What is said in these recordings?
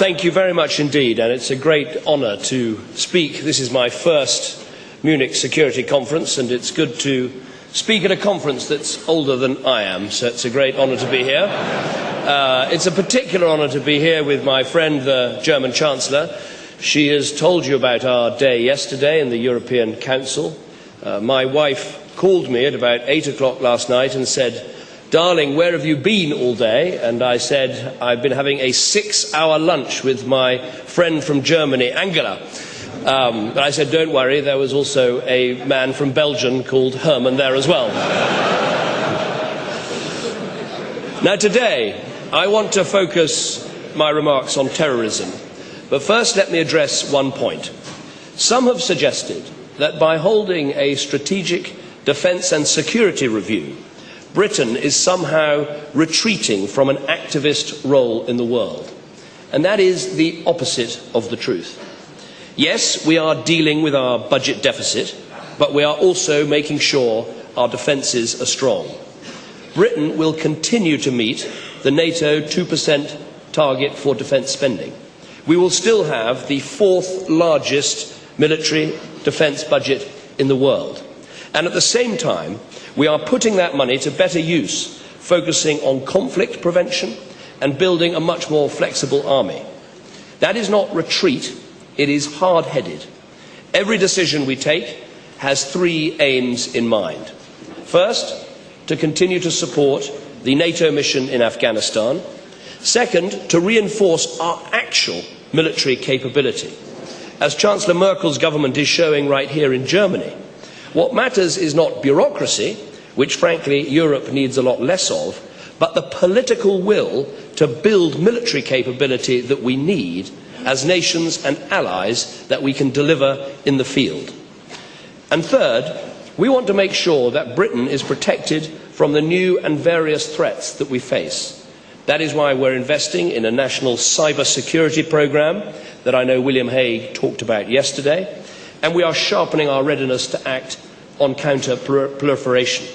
Thank you very much indeed, and it's a great honour to speak. This is my first Munich Security Conference, and it's good to speak at a conference that's older than I am, so it's a great honour to be here. It's a particular honour to be here with my friend, the German Chancellor. She has told you about our day yesterday in the European Council. My wife called me at about 8 o'clock last night and said, "Darling, where have you been all day?" And I said, "I've been having a 6-hour lunch with my friend from Germany, Angela." But I said, "Don't worry, there was also a man from Belgium called Herman there as well." Now today, I want to focus my remarks on terrorism. But first, let me address one point. Some have suggested that by holding a strategic defence and security review, Britain is somehow retreating from an activist role in the world. And that is the opposite of the truth. Yes, we are dealing with our budget deficit, but we are also making sure our defences are strong. Britain will continue to meet the NATO 2% target for defence spending. We will still have the fourth largest military defence budget in the world. And at the same time, we are putting that money to better use, focusing on conflict prevention and building a much more flexible army. That is not retreat, it is hard-headed. Every decision we take has three aims in mind. First, to continue to support the NATO mission in Afghanistan. Second, to reinforce our actual military capability. As Chancellor Merkel's government is showing right here in Germany, what matters is not bureaucracy, which frankly Europe needs a lot less of, but the political will to build military capability that we need as nations and allies that we can deliver in the field. And third, we want to make sure that Britain is protected from the new and various threats that we face. That is why we're investing in a national cyber security programme that I know William Hague talked about yesterday, and we are sharpening our readiness to act on counter-proliferation.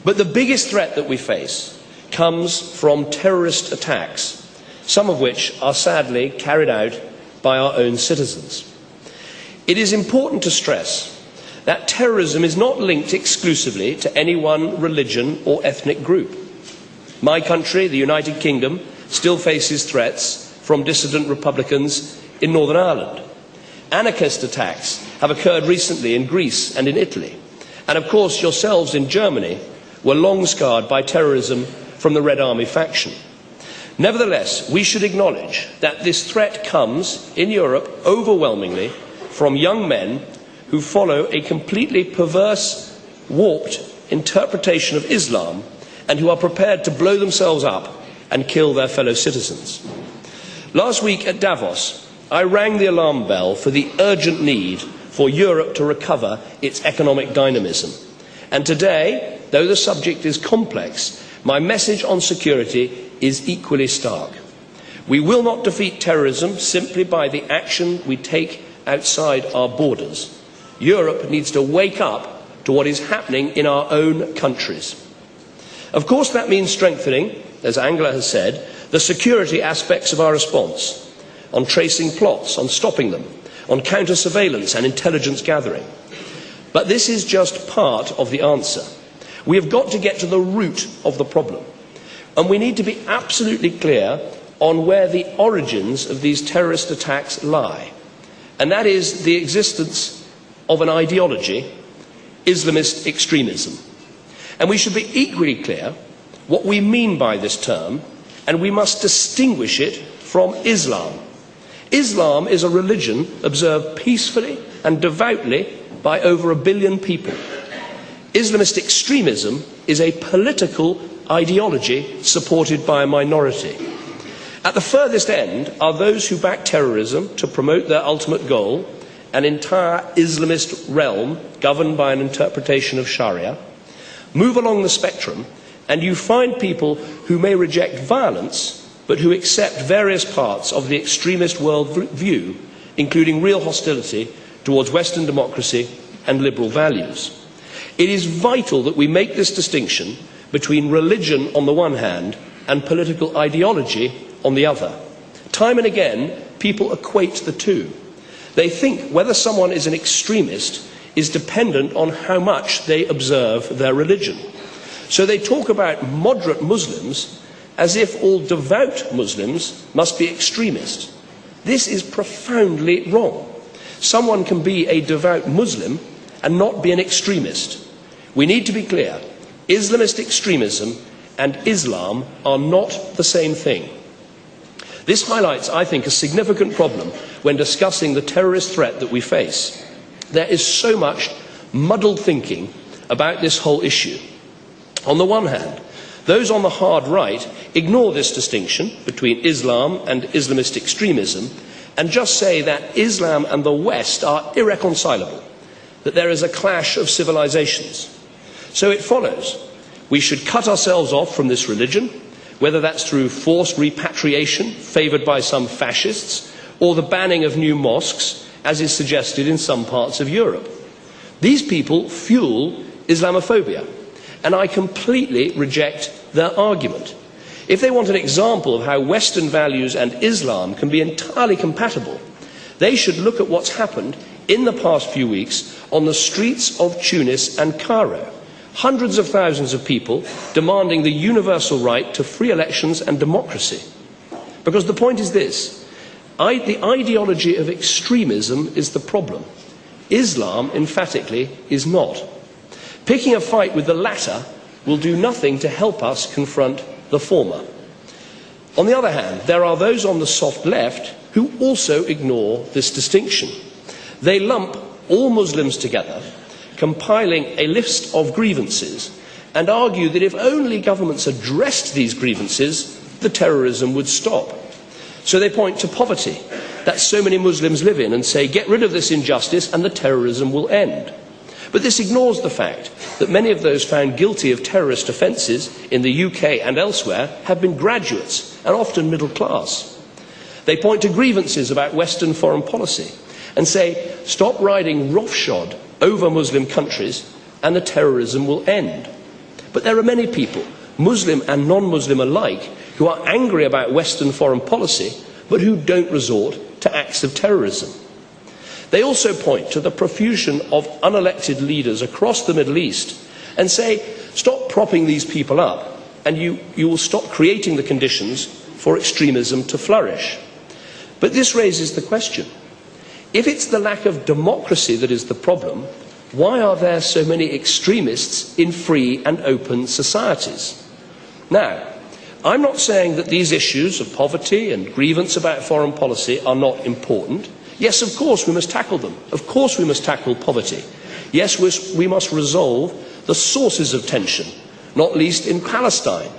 But the biggest threat that we face comes from terrorist attacks, some of which are sadly carried out by our own citizens. It is important to stress that terrorism is not linked exclusively to any one religion or ethnic group. My country, the United Kingdom, still faces threats from dissident Republicans in Northern Ireland. Anarchist attacks have occurred recently in Greece and in Italy. And of course, yourselves in Germany were long scarred by terrorism from the Red Army faction. Nevertheless, we should acknowledge that this threat comes, in Europe, overwhelmingly from young men who follow a completely perverse, warped interpretation of Islam and who are prepared to blow themselves up and kill their fellow citizens. Last week at Davos, I rang the alarm bell for the urgent need for Europe to recover its economic dynamism. And today, though the subject is complex, my message on security is equally stark. We will not defeat terrorism simply by the action we take outside our borders. Europe needs to wake up to what is happening in our own countries. Of course, that means strengthening, as Angela has said, the security aspects of our response, on tracing plots, on stopping them, on counter-surveillance and intelligence gathering. But this is just part of the answer. We have got to get to the root of the problem. And we need to be absolutely clear on where the origins of these terrorist attacks lie. And that is the existence of an ideology, Islamist extremism. And we should be equally clear what we mean by this term, and we must distinguish it from Islam. Islam is a religion observed peacefully and devoutly by over 1 billion people. Islamist extremism is a political ideology supported by a minority. At the furthest end are those who back terrorism to promote their ultimate goal, an entire Islamist realm governed by an interpretation of Sharia. Move along the spectrum and you find people who may reject violence but who accept various parts of the extremist world view, including real hostility towards Western democracy and liberal values. It is vital that we make this distinction between religion on the one hand and political ideology on the other. Time and again, people equate the two. They think whether someone is an extremist is dependent on how much they observe their religion. So they talk about moderate Muslims as if all devout Muslims must be extremists. This is profoundly wrong. Someone can be a devout Muslim and not be an extremist. We need to be clear. Islamist extremism and Islam are not the same thing. This highlights, I think, a significant problem when discussing the terrorist threat that we face. There is so much muddled thinking about this whole issue. On the one hand, those on the hard right ignore this distinction between Islam and Islamist extremism and just say that Islam and the West are irreconcilable, that there is a clash of civilizations. So it follows we should cut ourselves off from this religion, whether that's through forced repatriation favoured by some fascists or the banning of new mosques, as is suggested in some parts of Europe. These people fuel Islamophobia, and I completely reject their argument. If they want an example of how Western values and Islam can be entirely compatible, they should look at what's happened in the past few weeks on the streets of Tunis and Cairo. Hundreds of thousands of people demanding the universal right to free elections and democracy. Because the point is this, the ideology of extremism is the problem. Islam, emphatically, is not. Picking a fight with the latter will do nothing to help us confront the former. On the other hand, there are those on the soft left who also ignore this distinction. They lump all Muslims together, compiling a list of grievances, and argue that if only governments addressed these grievances, the terrorism would stop. So they point to poverty that so many Muslims live in and say, get rid of this injustice and the terrorism will end. But this ignores the fact that many of those found guilty of terrorist offences in the UK and elsewhere have been graduates and often middle class. They point to grievances about Western foreign policy and say, stop riding roughshod over Muslim countries and the terrorism will end. But there are many people, Muslim and non-Muslim alike, who are angry about Western foreign policy but who don't resort to acts of terrorism. They also point to the profusion of unelected leaders across the Middle East and say, stop propping these people up and you will stop creating the conditions for extremism to flourish. But this raises the question, if it's the lack of democracy that is the problem, why are there so many extremists in free and open societies? Now, I'm not saying that these issues of poverty and grievance about foreign policy are not important. Yes, of course we must tackle them. Of course we must tackle poverty. Yes, we must resolve the sources of tension, not least in Palestine.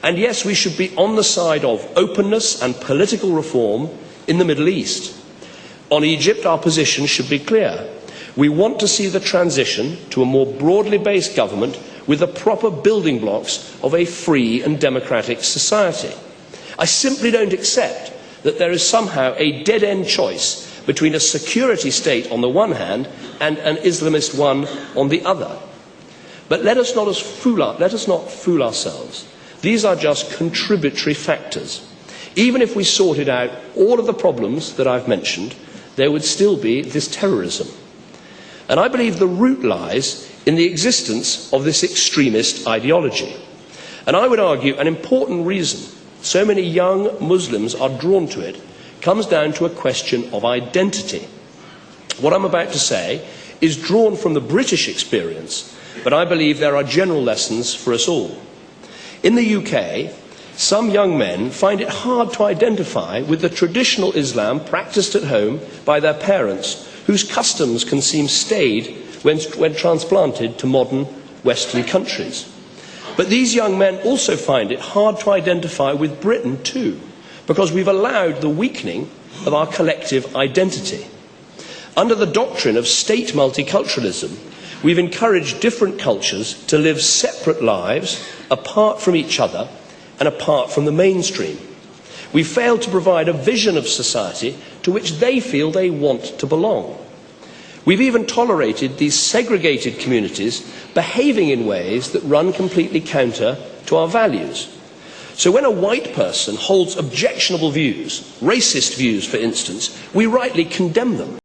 And yes, we should be on the side of openness and political reform in the Middle East. On Egypt, our position should be clear. We want to see the transition to a more broadly based government with the proper building blocks of a free and democratic society. I simply don't accept that there is somehow a dead-end choice between a security state on the one hand and an Islamist one on the other. But let us not fool ourselves. These are just contributory factors. Even if we sorted out all of the problems that I've mentioned, there would still be this terrorism. And I believe the root lies in the existence of this extremist ideology. And I would argue an important reason so many young Muslims are drawn to it comes down to a question of identity. What I'm about to say is drawn from the British experience, but I believe there are general lessons for us all. In the UK, some young men find it hard to identify with the traditional Islam practiced at home by their parents, whose customs can seem staid when transplanted to modern Western countries. But these young men also find it hard to identify with Britain too, because we've allowed the weakening of our collective identity. Under the doctrine of state multiculturalism, we've encouraged different cultures to live separate lives apart from each other and apart from the mainstream. We failed to provide a vision of society to which they feel they want to belong. We've even tolerated these segregated communities behaving in ways that run completely counter to our values. So when a white person holds objectionable views, racist views for instance, we rightly condemn them.